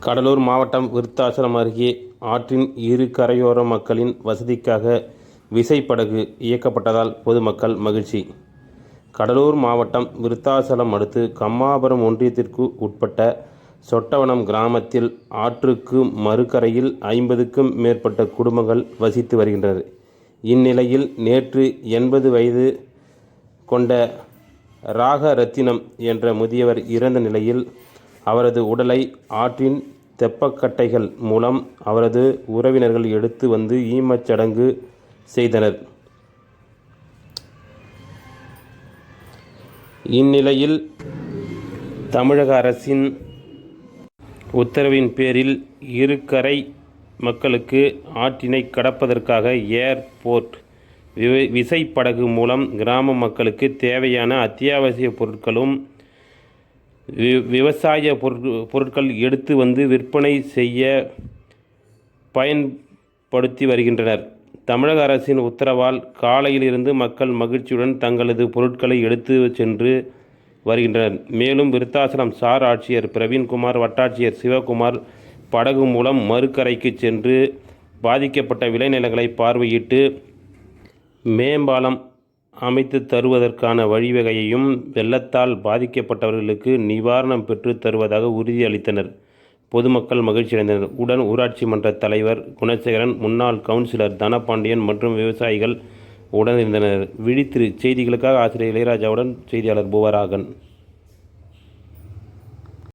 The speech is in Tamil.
கடலூர் மாவட்டம் விருத்தாசலம் அருகே ஆற்றின் இரு கரையோர மக்களின் வசதிக்காக விசைப்படகு இயக்கப்பட்டதால் பொதுமக்கள் மகிழ்ச்சி. கடலூர் மாவட்டம் விருத்தாசலம் அடுத்து கம்மாபுரம் ஒன்றியத்திற்கு உட்பட்ட சொட்டவனம் கிராமத்தில் ஆற்றுக்கு மறுகரையில் 50க்கும் மேற்பட்ட குடும்பங்கள் வசித்து வருகின்றனர். இந்நிலையில் நேற்று 80 வயது கொண்ட ராகரத்தினம் என்ற முதியவர் இறந்த நிலையில் அவரது உடலை ஆற்றின் தெப்பக்கட்டைகள் மூலம் அவரது உறவினர்கள் எடுத்து வந்து ஈமச்சடங்கு செய்தனர். இந்நிலையில் தமிழக அரசின் உத்தரவின் பேரில் இரு கரை மக்களுக்கு ஆற்றினை கடப்பதற்காக ஏர்போர்ட் விசைப்படகு மூலம் கிராம மக்களுக்கு தேவையான அத்தியாவசிய பொருட்களும் விவசாய பொருட்கள் எடுத்து வந்து விற்பனை செய்ய பயன்படுத்தி வருகின்றனர். தமிழக அரசின் உத்தரவால் காலையில் இருந்து மக்கள் மகிழ்ச்சியுடன் தங்களது பொருட்களை எடுத்து சென்று வருகின்றனர். மேலும் விருத்தாசலம் சார் ஆட்சியர் பிரவீன்குமார், வட்டாட்சியர் சிவகுமார் படகு மூலம் மறுகரைக்கு சென்று பாதிக்கப்பட்ட விளைநிலங்களை பார்வையிட்டு மேம்பாலம் அமைத்து தருவதற்கான வழிவகையையும் வெள்ளத்தால் பாதிக்கப்பட்டவர்களுக்கு நிவாரணம் பெற்று தருவதாக உறுதியளித்தனர். பொதுமக்கள் மகிழ்ச்சியடைந்தனர். உடன் ஊராட்சி மன்ற தலைவர் குணசேகரன், முன்னாள் கவுன்சிலர் தனபாண்டியன் மற்றும் விவசாயிகள் உடனிருந்தனர். விழித்திரு செய்திகளுக்காக ஆசிரியர் இளையராஜாவுடன் செய்தியாளர் புவராகன்.